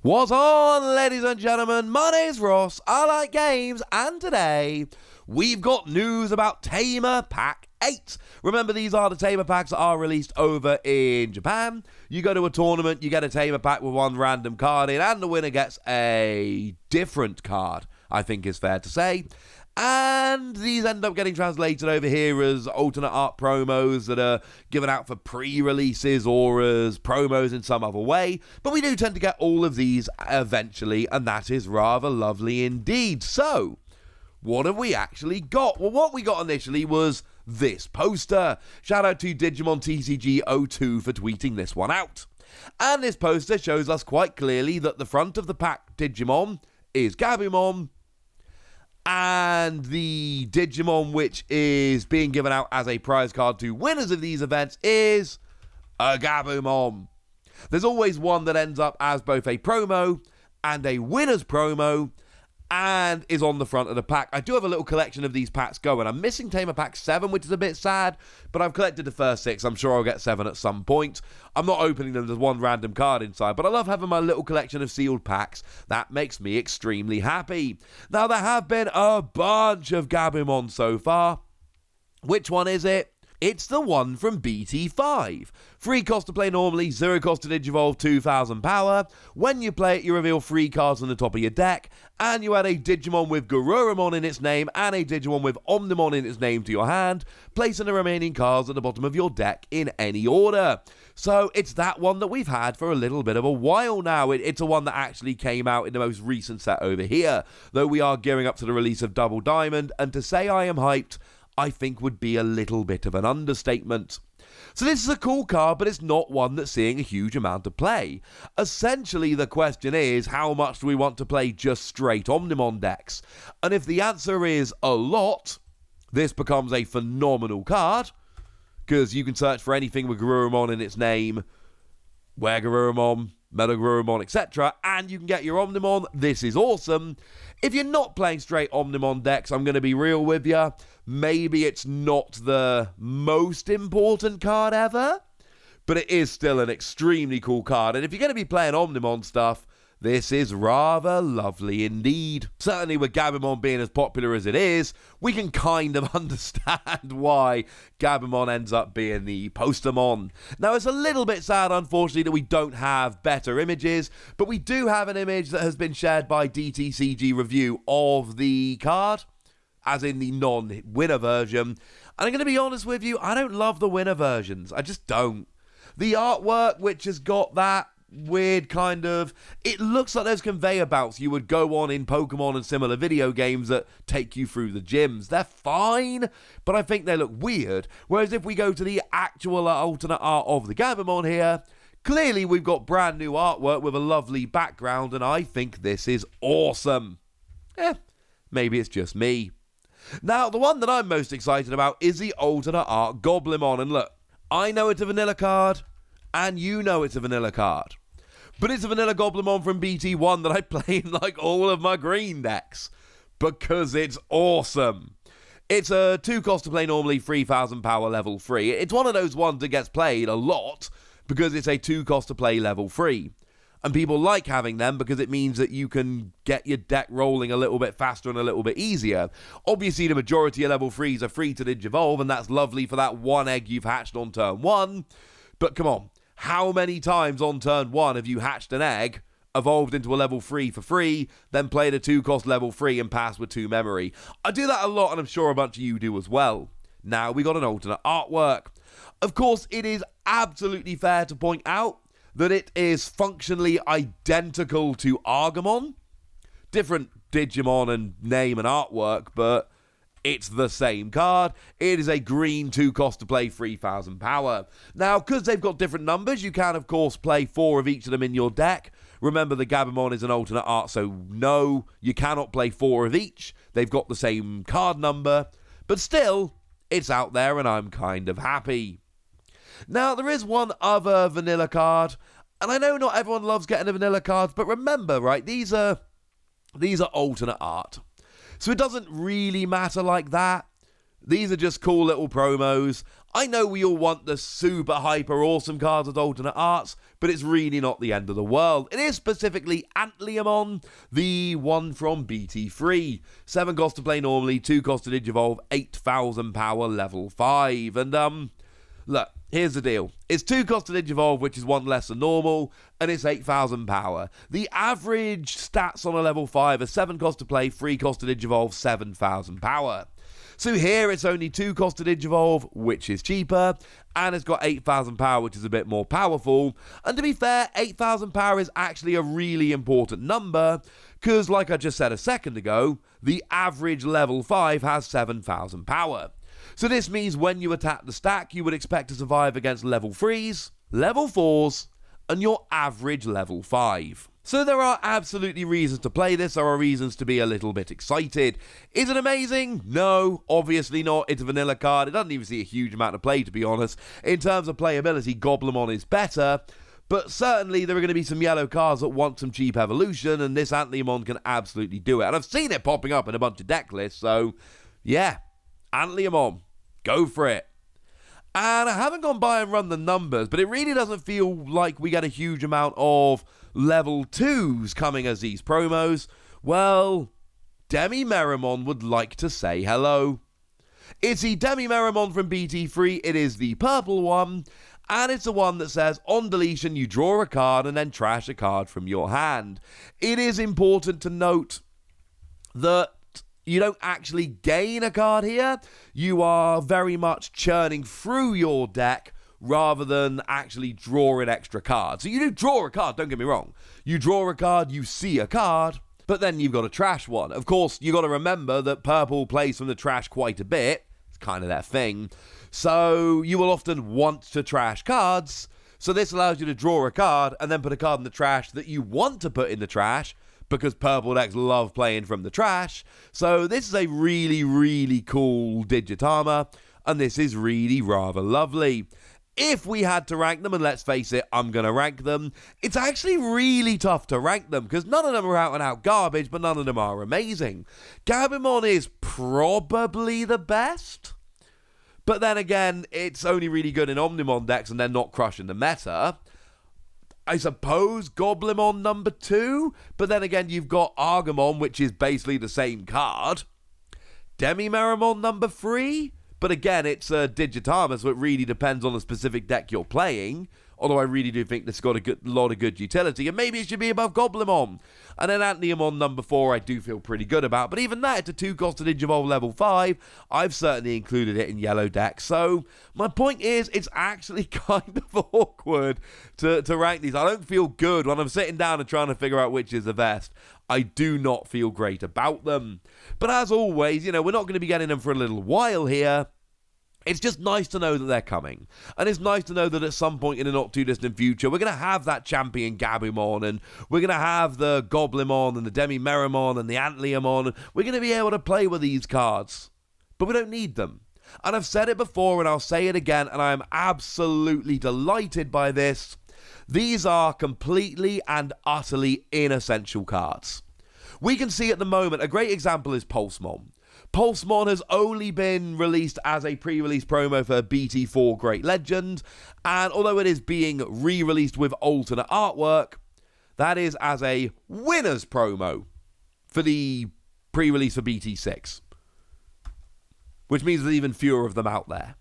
What's on, ladies and gentlemen? My name's Ross, I like games, and today we've got news about Tamer Pack 8. Remember, these are the Tamer Packs that are released over in Japan. You go to a tournament, you get a Tamer Pack with one random card in, and the winner gets a different card, I think is fair to say. And these end up getting translated over here as alternate art promos that are given out for pre-releases or as promos in some other way. But we do tend to get all of these eventually, and that is rather lovely indeed. So, what have we actually got? Well, what we got initially was this poster. Shout out to Digimon TCG 02 for tweeting this one out. And this poster shows us quite clearly that the front of the pack Digimon is Gabumon, and the Digimon which is being given out as a prize card to winners of these events is a Gabumon. There's always one that ends up as both a promo and a winner's promo and is on the front of the pack. I do have a little collection of these packs going. I'm missing Tamer Pack 7, which is a bit sad, but I've collected the first 6. I'm sure I'll get 7 at some point. I'm not opening them, there's one random card inside, but I love having my little collection of sealed packs. That makes me extremely happy. Now, there have been a bunch of Gabumon so far. Which one is it? It's the one from BT5. Free cost to play normally, 0 cost to Digivolve, 2000 power. When you play it, you reveal 3 cards on the top of your deck, and you add a Digimon with Gabumon in its name and a Digimon with Omnimon in its name to your hand, placing the remaining cards at the bottom of your deck in any order. So it's that one that we've had for a little bit of a while now. It's a one that actually came out in the most recent set over here, though we are gearing up to the release of Double Diamond, and to say I am hyped, I think would be a little bit of an understatement. So this is a cool card, but it's not one that's seeing a huge amount of play. Essentially, the question is, how much do we want to play just straight Omnimon decks? And if the answer is a lot, this becomes a phenomenal card, because you can search for anything with Gabumon in its name, Gabumon, Meta Gabumon, etc., and you can get your Omnimon. This is awesome. If you're not playing straight Omnimon decks, I'm going to be real with you, maybe it's not the most important card ever, but it is still an extremely cool card, and if you're going to be playing Omnimon stuff, this is rather lovely indeed. Certainly with Gabumon being as popular as it is, we can kind of understand why Gabumon ends up being the postermon. Now, it's a little bit sad, unfortunately, that we don't have better images, but we do have an image that has been shared by DTCG Review of the card, as in the non-winner version. And I'm going to be honest with you, I don't love the winner versions. I just don't. The artwork, which has got that weird kind of, it looks like those conveyor belts you would go on in Pokemon and similar video games that take you through the gyms. They're fine, but I think they look weird. Whereas if we go to the actual alternate art of the Gabumon here, clearly we've got brand new artwork with a lovely background, and I think this is awesome. Maybe it's just me. Now, the one that I'm most excited about is the alternate art Goblins. And look, I know it's a vanilla card, and you know it's a vanilla card. But it's a vanilla Gabumon from BT1 that I play in like all of my green decks, because it's awesome. It's a 2 cost to play normally, 3000 power, level 3. It's one of those ones that gets played a lot because it's a 2 cost to play level 3. And people like having them because it means that you can get your deck rolling a little bit faster and a little bit easier. Obviously, the majority of level 3s are free to Digivolve, and that's lovely for that one egg you've hatched on turn 1. But come on, how many times on turn 1 have you hatched an egg, evolved into a level 3 for free, then played a 2 cost level 3 and passed with 2 memory? I do that a lot, and I'm sure a bunch of you do as well. Now we got an alternate artwork. Of course, it is absolutely fair to point out that it is functionally identical to Argamon. Different Digimon and name and artwork, but it's the same card. It is a green 2 cost to play, 3000 power. Now, because they've got different numbers, you can, of course, play 4 of each of them in your deck. Remember, the Gabumon is an alternate art, so no, you cannot play 4 of each. They've got the same card number, but still, it's out there, and I'm kind of happy. Now, there is one other vanilla card, and I know not everyone loves getting the vanilla cards, but remember, right, these are alternate art. So it doesn't really matter like that. These are just cool little promos. I know we all want the super hyper awesome cards as alternate arts, but it's really not the end of the world. It is specifically Antliamon, the one from BT3. 7 cost to play normally, 2 cost to Digivolve, 8,000 power, level 5. And, look, here's the deal. It's 2 cost to Digivolve, which is 1 less than normal, and it's 8,000 power. The average stats on a level 5 are 7 cost to play, 3 cost to Digivolve, 7,000 power. So here it's only 2 cost to Digivolve, which is cheaper, and it's got 8,000 power, which is a bit more powerful. And to be fair, 8,000 power is actually a really important number, because like I just said a second ago, the average level 5 has 7,000 power. So this means when you attack the stack, you would expect to survive against level 3s, level 4s, and your average level 5. So there are absolutely reasons to play this, there are reasons to be a little bit excited. Is it amazing? No, obviously not. It's a vanilla card, it doesn't even see a huge amount of play, to be honest. In terms of playability, Gabumon is better, but certainly there are going to be some yellow cards that want some cheap evolution, and this Antliamon can absolutely do it. And I've seen it popping up in a bunch of deck lists, so yeah, Antliamon, go for it. And I haven't gone by and run the numbers, but it really doesn't feel like we get a huge amount of level 2s coming as these promos. Well, Demi-Meramon would like to say hello. It's the Demi-Meramon from BT3, it is the purple one, and it's the one that says, on deletion you draw a card and then trash a card from your hand. It is important to note that you don't actually gain a card here. You are very much churning through your deck rather than actually drawing extra cards. So you do draw a card, don't get me wrong. You draw a card, you see a card, but then you've got to trash one. Of course, you've got to remember that purple plays from the trash quite a bit. It's kind of their thing. So you will often want to trash cards. So this allows you to draw a card and then put a card in the trash that you want to put in the trash, because purple decks love playing from the trash. So this is a really, really cool Digitama, and this is really rather lovely. If we had to rank them, and let's face it, I'm going to rank them, it's actually really tough to rank them, because none of them are out and out garbage, but none of them are amazing. Gabumon is probably the best, but then again, it's only really good in Omnimon decks, and they're not crushing the meta. I suppose Goblimon number 2, but then again you've got Argamon, which is basically the same card. Demi-Meramon number 3, but again it's a Digitama, so it really depends on the specific deck you're playing. Although I really do think this has got a lot of good utility, and maybe it should be above Goblimon. And then Antliamon number 4 I do feel pretty good about, but even that, it's a 2 cost to Digivolve level 5. I've certainly included it in yellow decks, so my point is, it's actually kind of awkward to rank these. I don't feel good when I'm sitting down and trying to figure out which is the best. I do not feel great about them. But as always, you know, we're not going to be getting them for a little while here. It's just nice to know that they're coming. And it's nice to know that at some point in the not too distant future, we're going to have that champion Gabumon, and we're going to have the Goblimon and the Demi-Meramon and the Antliamon. We're going to be able to play with these cards. But we don't need them. And I've said it before and I'll say it again, and I am absolutely delighted by this. These are completely and utterly inessential cards. We can see at the moment, a great example is Pulsemon. Pulsemon has only been released as a pre-release promo for BT4 Great Legend, and although it is being re-released with alternate artwork, that is as a winners promo for the pre-release for BT6, which means there's even fewer of them out there.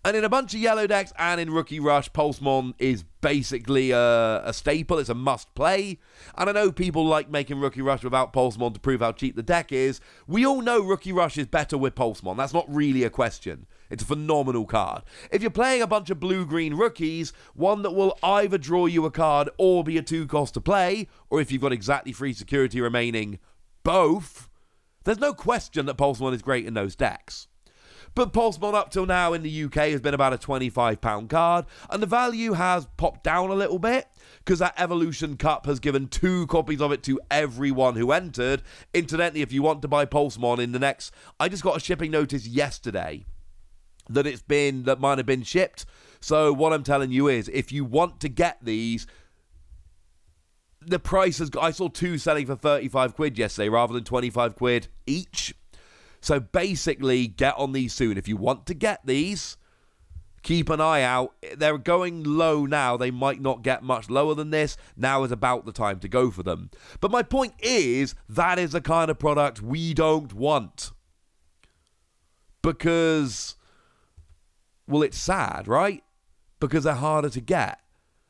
And in a bunch of yellow decks and in Rookie Rush, Pulsemon is basically a staple. It's a must-play. And I know people like making Rookie Rush without Pulsemon to prove how cheap the deck is. We all know Rookie Rush is better with Pulsemon. That's not really a question. It's a phenomenal card. If you're playing a bunch of blue-green rookies, one that will either draw you a card or be a 2 cost to play, or if you've got exactly 3 security remaining, both, there's no question that Pulsemon is great in those decks. But Pulsemon up till now in the UK has been about a £25 card, and the value has popped down a little bit because that Evolution Cup has given 2 copies of it to everyone who entered. Incidentally, if you want to buy Pulsemon in the next, I just got a shipping notice yesterday that might have been shipped. So what I'm telling you is, if you want to get these, the price has, I saw 2 selling for 35 quid yesterday rather than 25 quid each. So basically, get on these soon. If you want to get these, keep an eye out. They're going low now. They might not get much lower than this. Now is about the time to go for them. But my point is, that is the kind of product we don't want. Because, well, it's sad, right? Because they're harder to get.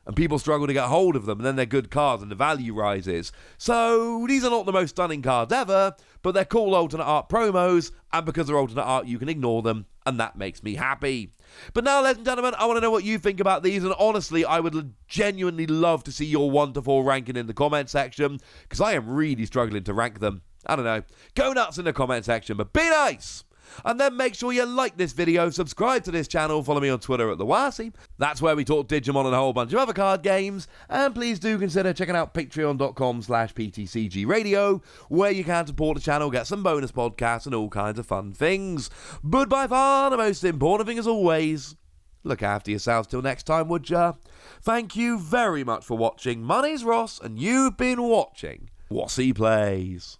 And people struggle to get hold of them, and then they're good cards and the value rises. So these are not the most stunning cards ever, but they're cool alternate art promos, and because they're alternate art, you can ignore them, and that makes me happy. But now, ladies and gentlemen, I want to know what you think about these, and honestly, I would genuinely love to see your 1 to 4 ranking in the comment section, because I am really struggling to rank them. I don't know. Go nuts in the comment section, but be nice! And then make sure you like this video, subscribe to this channel, follow me on Twitter at TheWasi. That's where we talk Digimon and a whole bunch of other card games. And please do consider checking out patreon.com/PTCGradio, where you can support the channel, get some bonus podcasts and all kinds of fun things. But by far the most important thing as always, look after yourselves till next time, would ya? Thank you very much for watching. My name's Ross, and you've been watching Wasi Plays.